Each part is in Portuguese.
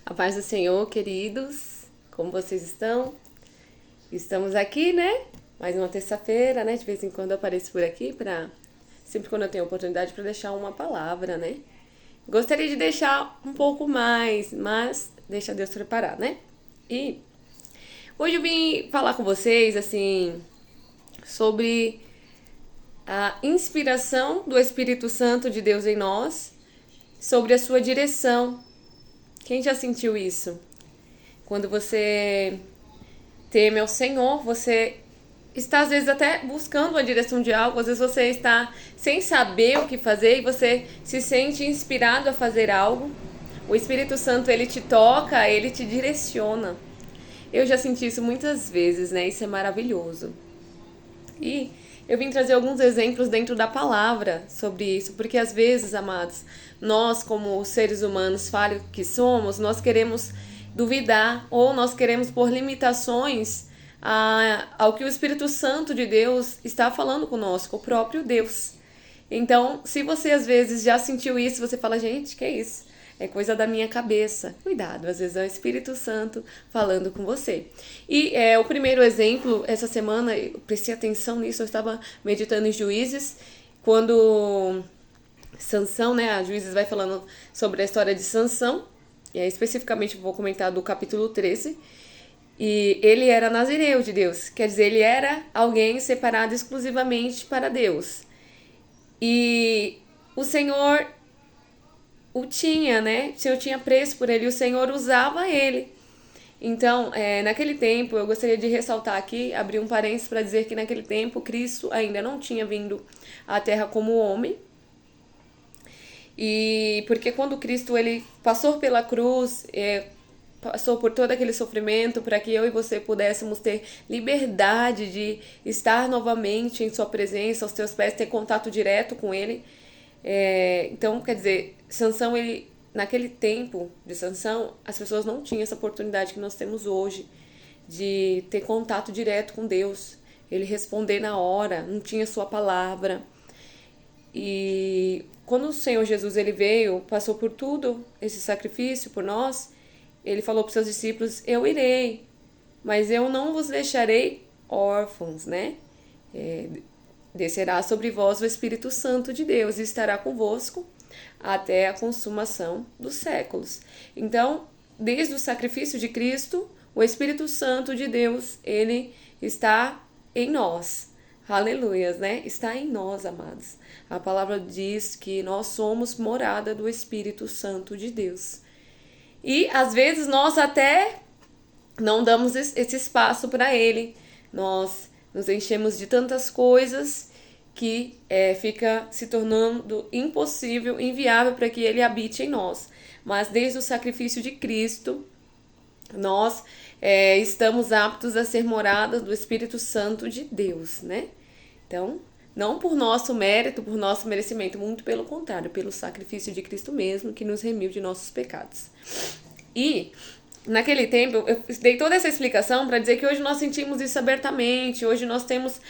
A paz do Senhor, queridos, como vocês estão? Estamos aqui, né? Mais uma terça-feira, né? De vez em quando eu apareço por aqui sempre quando eu tenho oportunidade para deixar uma palavra, né? Gostaria de deixar um pouco mais, mas deixa Deus preparar, né? E hoje eu vim falar com vocês, assim, sobre a inspiração do Espírito Santo de Deus em nós, sobre a sua direção. Quem já sentiu isso? Quando você teme ao Senhor, você está às vezes até buscando a direção de algo, às vezes você está sem saber o que fazer e você se sente inspirado a fazer algo. O Espírito Santo, ele te toca, ele te direciona. Eu já senti isso muitas vezes, né? Isso é maravilhoso. E eu vim trazer alguns exemplos dentro da palavra sobre isso, porque às vezes, amados, nós como seres humanos falhos que somos, nós queremos duvidar ou nós queremos pôr limitações ao que o Espírito Santo de Deus está falando conosco, o próprio Deus. Então, se você às vezes já sentiu isso, você fala, gente, que é isso? É coisa da minha cabeça. Cuidado, às vezes é o Espírito Santo falando com você. E o primeiro exemplo, essa semana, eu prestei atenção nisso, eu estava meditando em Juízes, quando Sansão, né, a Juízes vai falando sobre a história de Sansão, e aí especificamente vou comentar do capítulo 13, e ele era nazireu de Deus, quer dizer, ele era alguém separado exclusivamente para Deus. E o Senhor o tinha, né? O Senhor tinha preço por ele, o Senhor usava ele. Então, naquele tempo, eu gostaria de ressaltar aqui, abrir um parênteses para dizer que naquele tempo Cristo ainda não tinha vindo à Terra como homem. E porque quando Cristo ele passou pela cruz, passou por todo aquele sofrimento para que eu e você pudéssemos ter liberdade de estar novamente em sua presença, aos teus pés, ter contato direto com ele. Então, quer dizer, Sansão, ele, naquele tempo de Sansão, as pessoas não tinham essa oportunidade que nós temos hoje de ter contato direto com Deus, ele responder na hora, não tinha sua palavra. E quando o Senhor Jesus ele veio, passou por tudo esse sacrifício por nós, ele falou para os seus discípulos, eu irei, mas eu não vos deixarei órfãos, né? Descerá sobre vós o Espírito Santo de Deus e estará convosco até a consumação dos séculos. Então, desde o sacrifício de Cristo, o Espírito Santo de Deus, ele está em nós. Aleluias, né? Está em nós, amados. A palavra diz que nós somos morada do Espírito Santo de Deus. E, às vezes, nós até não damos esse espaço para ele. Nós nos enchemos de tantas coisas que fica se tornando impossível, inviável para que ele habite em nós. Mas desde o sacrifício de Cristo, nós estamos aptos a ser moradas do Espírito Santo de Deus, né? Então, não por nosso mérito, por nosso merecimento, muito pelo contrário, pelo sacrifício de Cristo mesmo, que nos remiu de nossos pecados. E naquele tempo, eu dei toda essa explicação para dizer que hoje nós sentimos isso abertamente, hoje nós temos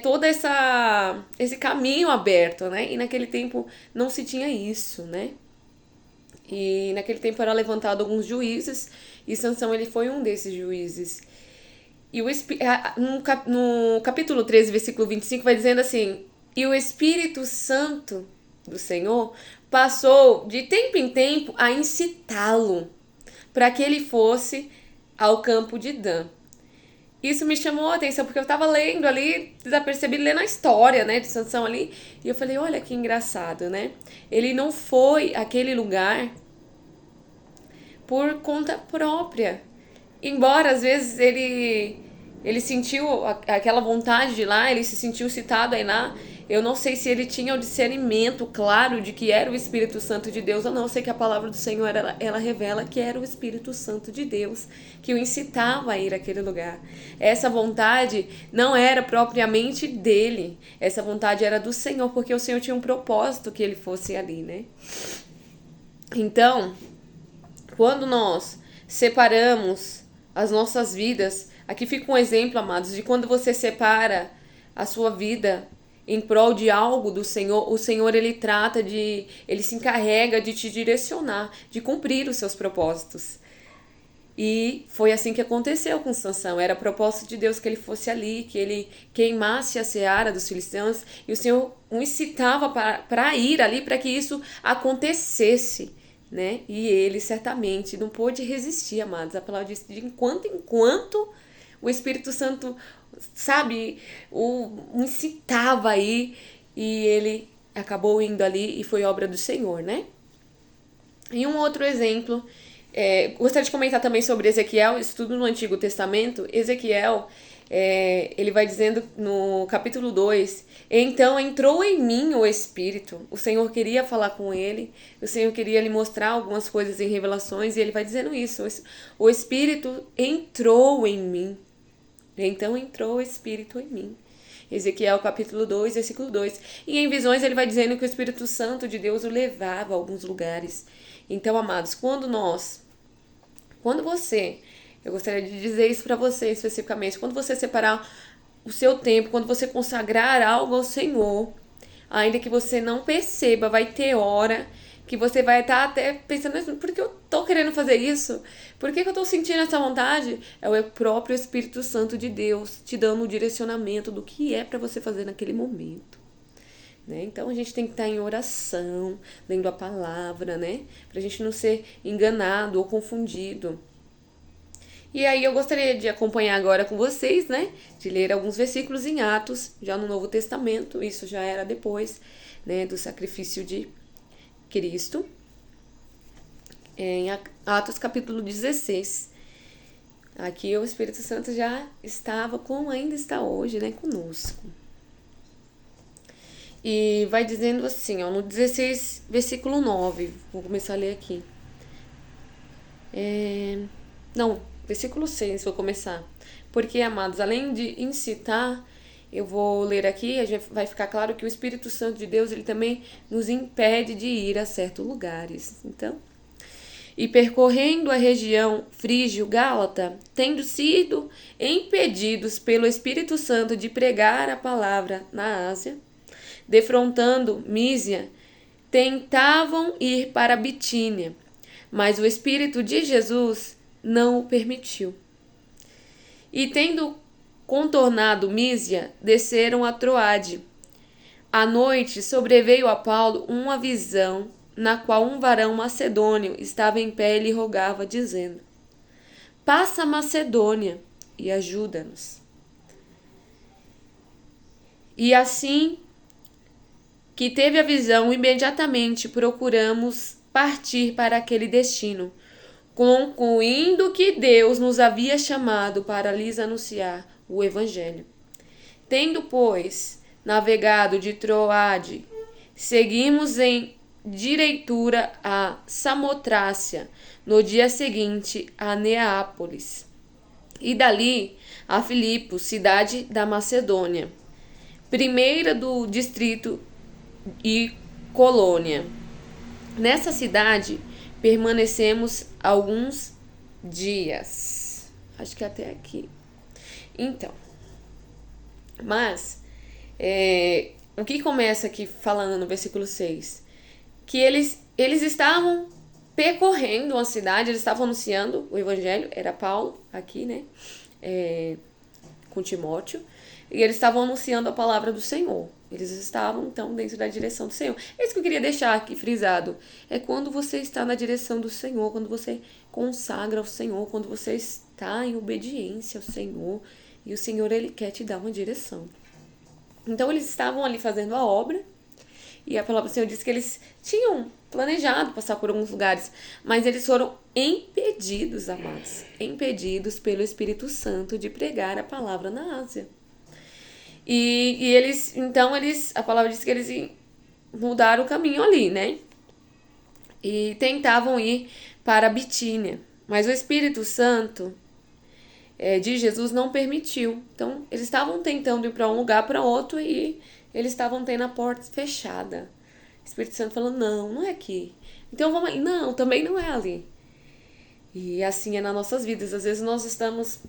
todo esse caminho aberto, né? E naquele tempo não se tinha isso, né? E naquele tempo era levantado alguns juízes, e Sansão ele foi um desses juízes. E no capítulo 13, versículo 25, vai dizendo assim, e o Espírito Santo do Senhor passou de tempo em tempo a incitá-lo para que ele fosse ao campo de Dan. Isso me chamou a atenção, porque eu estava lendo ali, desapercebido, lendo a história, né, de Sansão ali, e eu falei, olha que engraçado, né? Ele não foi àquele lugar por conta própria. Embora, às vezes, ele sentiu aquela vontade de ir lá, ele se sentiu citado a ir lá, eu não sei se ele tinha o discernimento claro de que era o Espírito Santo de Deus, ou não, eu sei que a palavra do Senhor, ela revela que era o Espírito Santo de Deus, que o incitava a ir àquele lugar. Essa vontade não era propriamente dele, essa vontade era do Senhor, porque o Senhor tinha um propósito que ele fosse ali, né? Então, quando nós separamos as nossas vidas, aqui fica um exemplo, amados, de quando você separa a sua vida em prol de algo do Senhor, o Senhor ele se encarrega de te direcionar, de cumprir os seus propósitos. E foi assim que aconteceu com Sansão. Era propósito de Deus que ele fosse ali, que ele queimasse a seara dos filisteus, e o Senhor o incitava para ir ali, para que isso acontecesse, né? E ele certamente não pôde resistir, amados. A palavra diz de enquanto o Espírito Santo, sabe, o incitava aí, e ele acabou indo ali e foi obra do Senhor, né? E um outro exemplo, gostaria de comentar também sobre Ezequiel, isso tudo no Antigo Testamento. Ezequiel, ele vai dizendo no capítulo 2, então entrou em mim o Espírito, o Senhor queria falar com ele, o Senhor queria lhe mostrar algumas coisas em revelações, e ele vai dizendo isso, o Espírito entrou em mim, então entrou o Espírito em mim. Ezequiel capítulo 2, versículo 2. E em visões ele vai dizendo que o Espírito Santo de Deus o levava a alguns lugares. Então, amados, eu gostaria de dizer isso para você especificamente, quando você separar o seu tempo, quando você consagrar algo ao Senhor, ainda que você não perceba, vai ter hora que você vai estar até pensando, por que eu tô querendo fazer isso? Por que eu tô sentindo essa vontade? É o próprio Espírito Santo de Deus te dando o direcionamento do que é para você fazer naquele momento. Né? Então a gente tem que estar em oração, lendo a palavra, né? Pra gente não ser enganado ou confundido. E aí eu gostaria de acompanhar agora com vocês, né? De ler alguns versículos em Atos, já no Novo Testamento, isso já era depois, né, do sacrifício de Cristo. Em Atos capítulo 16. Aqui o Espírito Santo já estava, como ainda está hoje, né, conosco. E vai dizendo assim, ó, no 16, versículo 9. Vou começar a ler aqui. Versículo 6, vou começar. Porque, amados, além de incitar, eu vou ler aqui, a gente vai ficar claro que o Espírito Santo de Deus, ele também nos impede de ir a certos lugares. Então, e percorrendo a região frígio-gálata, tendo sido impedidos pelo Espírito Santo de pregar a palavra na Ásia, defrontando Mísia, tentavam ir para Bitínia, mas o Espírito de Jesus não o permitiu. E tendo contornado Mísia, desceram a Troade. À noite sobreveio a Paulo uma visão, na qual um varão macedônio estava em pé e lhe rogava, dizendo: passa a Macedônia e ajuda-nos. E assim que teve a visão, imediatamente procuramos partir para aquele destino, concluindo que Deus nos havia chamado para lhes anunciar o Evangelho. Tendo, pois, navegado de Troade, seguimos em direitura a Samotrácia, no dia seguinte a Neápolis, e dali a Filipos, cidade da Macedônia, primeira do distrito e colônia. Nessa cidade permanecemos alguns dias. Acho que até aqui. Então, mas o que começa aqui falando no versículo 6? Que eles estavam percorrendo uma cidade, eles estavam anunciando o evangelho, era Paulo aqui, né, com Timóteo, e eles estavam anunciando a palavra do Senhor. Eles estavam, então, dentro da direção do Senhor. É isso que eu queria deixar aqui frisado. É quando você está na direção do Senhor, quando você consagra ao Senhor, quando você está em obediência ao Senhor, e o Senhor, ele quer te dar uma direção. Então, eles estavam ali fazendo a obra, e a palavra do Senhor diz que eles tinham planejado passar por alguns lugares, mas eles foram impedidos, amados, impedidos pelo Espírito Santo de pregar a palavra na Ásia. E eles, então, a palavra diz que eles mudaram o caminho ali, né? E tentavam ir para Bitínia, mas o Espírito Santo de Jesus não permitiu. Então, eles estavam tentando ir para um lugar, para outro, e eles estavam tendo a porta fechada. O Espírito Santo falou, não é aqui. Então vamos ali. Não, também não é ali. E assim é nas nossas vidas. Às vezes nós estamos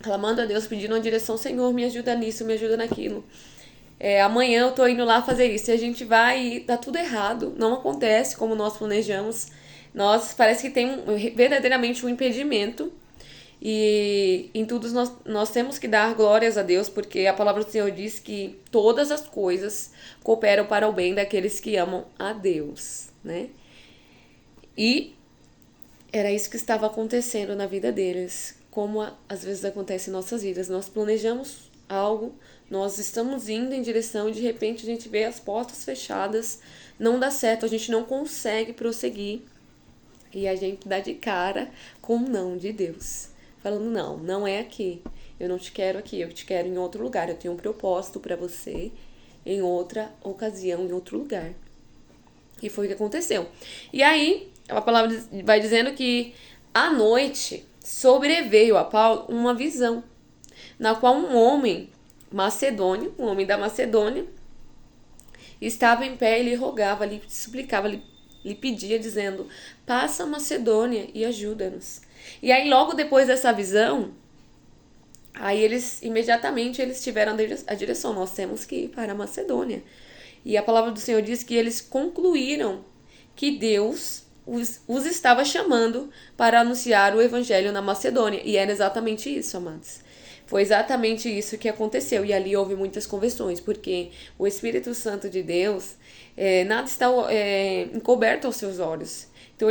clamando a Deus, pedindo uma direção, Senhor, me ajuda nisso, me ajuda naquilo. amanhã eu tô indo lá fazer isso. E a gente vai e dá tudo errado. Não acontece como nós planejamos. Nós parece que tem verdadeiramente um impedimento. E em tudo nós temos que dar glórias a Deus, porque a palavra do Senhor diz que todas as coisas cooperam para o bem daqueles que amam a Deus, né? E era isso que estava acontecendo na vida deles, como às vezes acontece em nossas vidas. Nós planejamos algo, nós estamos indo em direção e de repente a gente vê as portas fechadas, não dá certo, a gente não consegue prosseguir e a gente dá de cara com o não de Deus. Falando, não, não é aqui, eu não te quero aqui, eu te quero em outro lugar, eu tenho um propósito para você em outra ocasião, em outro lugar. E foi o que aconteceu. E aí, a palavra vai dizendo que à noite sobreveio a Paulo uma visão, na qual um homem macedônio, um homem da Macedônia, estava em pé e lhe rogava, lhe suplicava, lhe pedia, dizendo: passa a Macedônia e ajuda-nos. E aí, logo depois dessa visão, aí imediatamente eles tiveram a direção: nós temos que ir para a Macedônia. E a palavra do Senhor diz que eles concluíram que Deus os estava chamando para anunciar o evangelho na Macedônia. E era exatamente isso, amados. Foi exatamente isso que aconteceu. E ali houve muitas conversões, porque o Espírito Santo de Deus, nada está encoberto aos seus olhos. Então,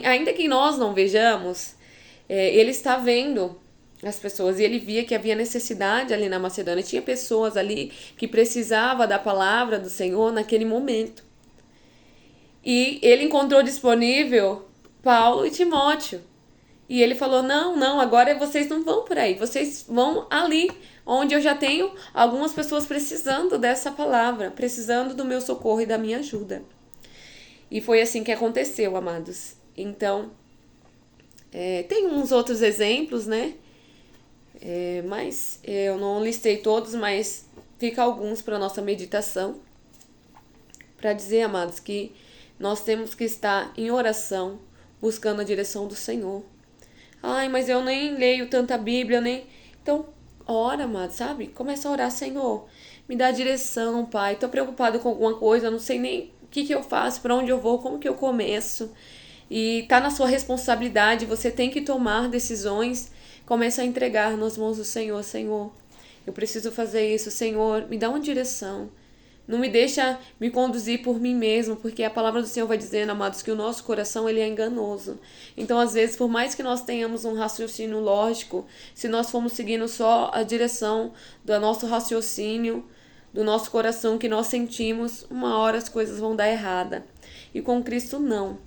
ainda que nós não vejamos, ele está vendo as pessoas. E ele via que havia necessidade ali na Macedônia. Tinha pessoas ali que precisavam da palavra do Senhor naquele momento. E ele encontrou disponível Paulo e Timóteo. E ele falou: não, agora vocês não vão por aí. Vocês vão ali, onde eu já tenho algumas pessoas precisando dessa palavra, precisando do meu socorro e da minha ajuda. E foi assim que aconteceu, amados. Então, tem uns outros exemplos, né? Mas eu não listei todos, mas fica alguns para nossa meditação. Para dizer, amados, que nós temos que estar em oração, buscando a direção do Senhor. Ai, mas eu nem leio tanta Bíblia, nem... Então, ora, amado, sabe? Começa a orar: Senhor, me dá direção, Pai. Tô preocupado com alguma coisa, não sei nem o que eu faço, para onde eu vou, como que eu começo. E tá na sua responsabilidade, você tem que tomar decisões. Começa a entregar nas mãos do Senhor: Senhor, eu preciso fazer isso, Senhor, me dá uma direção. Não me deixa me conduzir por mim mesmo, porque a palavra do Senhor vai dizendo, amados, que o nosso coração ele é enganoso. Então, às vezes, por mais que nós tenhamos um raciocínio lógico, se nós formos seguindo só a direção do nosso raciocínio, do nosso coração que nós sentimos, uma hora as coisas vão dar errada. E com Cristo, não.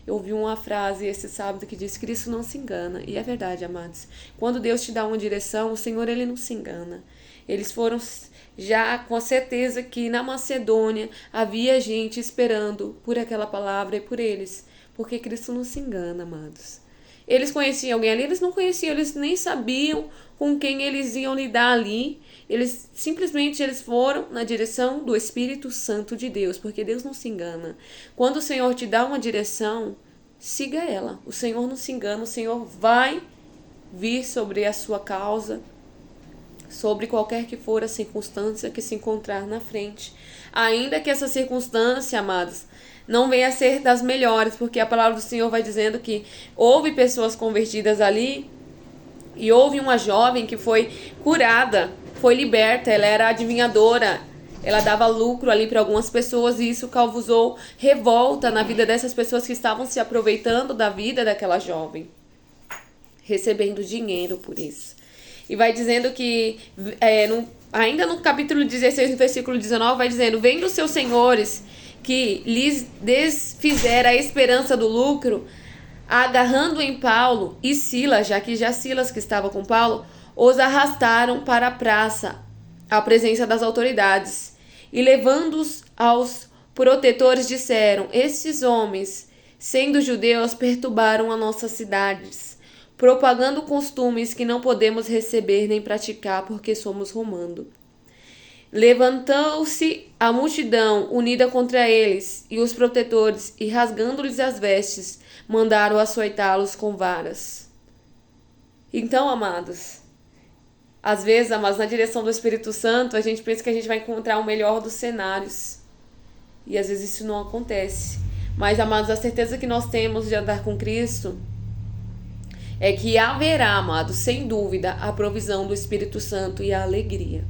Eu ouvi uma frase esse sábado que diz: Cristo não se engana. E é verdade, amados. Quando Deus te dá uma direção, o Senhor ele não se engana. Eles foram já com a certeza que na Macedônia havia gente esperando por aquela palavra e por eles. Porque Cristo não se engana, amados. Eles conheciam alguém ali? Eles não conheciam, eles nem sabiam com quem eles iam lidar ali. Eles simplesmente foram na direção do Espírito Santo de Deus, porque Deus não se engana. Quando o Senhor te dá uma direção, siga ela. O Senhor não se engana, o Senhor vai vir sobre a sua causa, sobre qualquer que for a circunstância que se encontrar na frente. Ainda que essa circunstância, amados, não venha a ser das melhores, porque a palavra do Senhor vai dizendo que houve pessoas convertidas ali, e houve uma jovem que foi curada, foi liberta, ela era adivinhadora, ela dava lucro ali para algumas pessoas, e isso causou revolta na vida dessas pessoas que estavam se aproveitando da vida daquela jovem, recebendo dinheiro por isso. E vai dizendo que, ainda no capítulo 16, no versículo 19, vai dizendo: vendo os seus senhores que lhes desfizera a esperança do lucro, agarrando em Paulo e Silas, já que Silas que estava com Paulo, os arrastaram para a praça, à presença das autoridades. E levando-os aos protetores, disseram: esses homens, sendo judeus, perturbaram as nossas cidades, propagando costumes que não podemos receber nem praticar, porque somos romanos. Levantou-se a multidão unida contra eles, e os protetores, e rasgando-lhes as vestes, mandaram açoitá-los com varas. Então, amados, Às vezes, amados, na direção do Espírito Santo, a gente pensa que a gente vai encontrar o melhor dos cenários. E às vezes isso não acontece. Mas, amados, a certeza que nós temos de andar com Cristo é que haverá, amados, sem dúvida, a provisão do Espírito Santo e a alegria.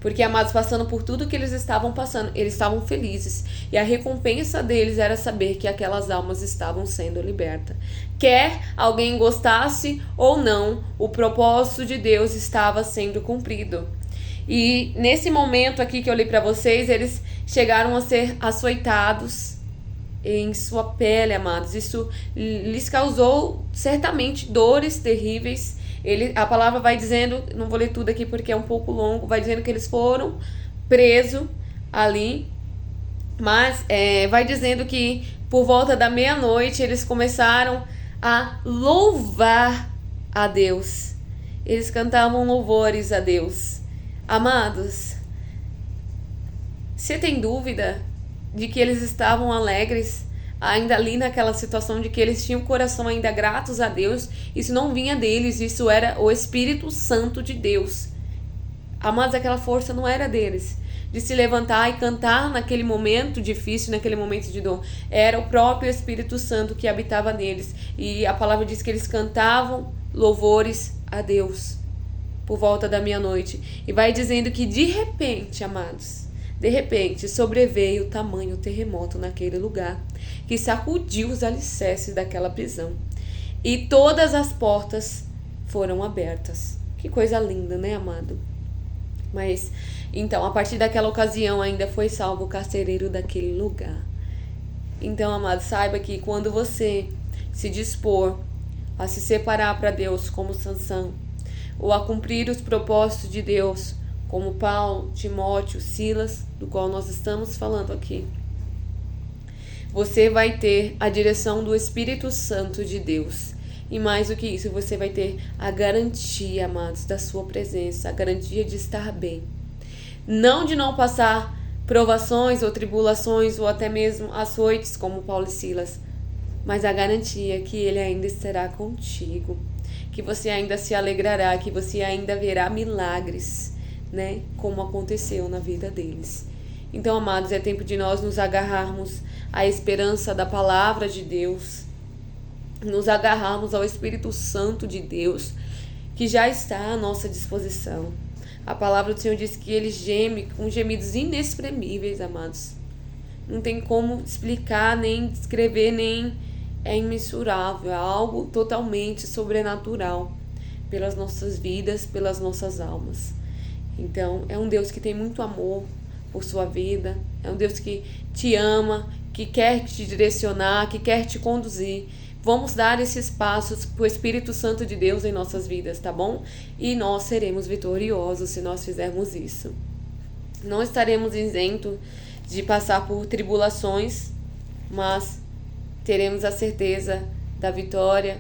Porque, amados, passando por tudo que eles estavam passando, eles estavam felizes. E a recompensa deles era saber que aquelas almas estavam sendo libertas. Quer alguém gostasse ou não, o propósito de Deus estava sendo cumprido. E nesse momento aqui que eu li para vocês, eles chegaram a ser açoitados em sua pele, amados. Isso lhes causou certamente dores terríveis. A palavra vai dizendo, não vou ler tudo aqui porque é um pouco longo, vai dizendo que eles foram presos ali, mas vai dizendo que por volta da meia-noite eles começaram a louvar a Deus. Eles cantavam louvores a Deus. Amados, você tem dúvida de que eles estavam alegres ainda ali naquela situação, de que eles tinham o coração ainda gratos a Deus? Isso não vinha deles, isso era o Espírito Santo de Deus. Amados, aquela força não era deles, de se levantar e cantar naquele momento difícil, naquele momento de dor. Era o próprio Espírito Santo que habitava neles. E a palavra diz que eles cantavam louvores a Deus por volta da meia-noite. E vai dizendo que de repente, amados, de repente sobreveio tamanho terremoto naquele lugar, que sacudiu os alicerces daquela prisão. E todas as portas foram abertas. Que coisa linda, né, amado? Mas, então, a partir daquela ocasião ainda foi salvo o carcereiro daquele lugar. Então, amado, saiba que quando você se dispor a se separar para Deus como Sansão, ou a cumprir os propósitos de Deus, como Paulo, Timóteo, Silas, do qual nós estamos falando aqui, você vai ter a direção do Espírito Santo de Deus. E mais do que isso, você vai ter a garantia, amados, da sua presença, a garantia de estar bem. Não de não passar provações ou tribulações ou até mesmo açoites, como Paulo e Silas, mas a garantia que Ele ainda estará contigo, que você ainda se alegrará, que você ainda verá milagres, né, como aconteceu na vida deles. Então, amados, é tempo de nós nos agarrarmos à esperança da palavra de Deus, nos agarrarmos ao Espírito Santo de Deus, que já está à nossa disposição. A palavra do Senhor diz que Ele geme com gemidos inexprimíveis, amados. Não tem como explicar, nem descrever, nem é imensurável. É algo totalmente sobrenatural pelas nossas vidas, pelas nossas almas. Então, é um Deus que tem muito amor por sua vida. É um Deus que te ama, que quer te direcionar, que quer te conduzir. Vamos dar esses passos para o Espírito Santo de Deus em nossas vidas, tá bom? E nós seremos vitoriosos se nós fizermos isso. Não estaremos isentos de passar por tribulações, mas teremos a certeza da vitória,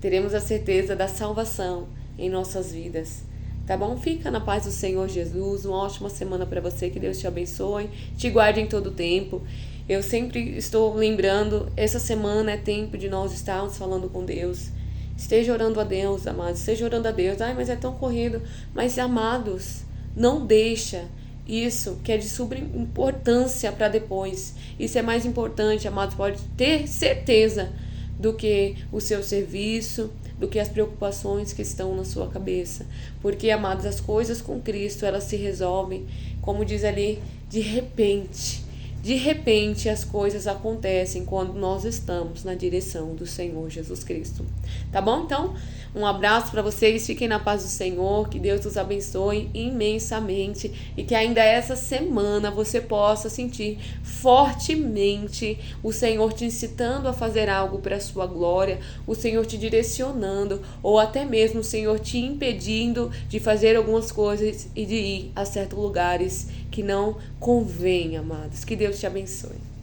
teremos a certeza da salvação em nossas vidas. Tá bom? Fica na paz do Senhor Jesus. Uma ótima semana para você. Que Deus te abençoe, te guarde em todo tempo. Eu sempre estou lembrando, essa semana é tempo de nós estarmos falando com Deus. Esteja orando a Deus, amados. Esteja orando a Deus. Ai, mas é tão corrido. Mas, amados, não deixa isso que é de suma importância para depois. Isso é mais importante, amados. Pode ter certeza do que o seu serviço, do que as preocupações que estão na sua cabeça. Porque, amados, as coisas com Cristo, elas se resolvem, como diz ali, de repente. De repente as coisas acontecem quando nós estamos na direção do Senhor Jesus Cristo. Tá bom? Então, um abraço para vocês, fiquem na paz do Senhor, que Deus os abençoe imensamente e que ainda essa semana você possa sentir fortemente o Senhor te incitando a fazer algo para a sua glória, o Senhor te direcionando ou até mesmo o Senhor te impedindo de fazer algumas coisas e de ir a certos lugares que não convém, amados. Que Deus te abençoe.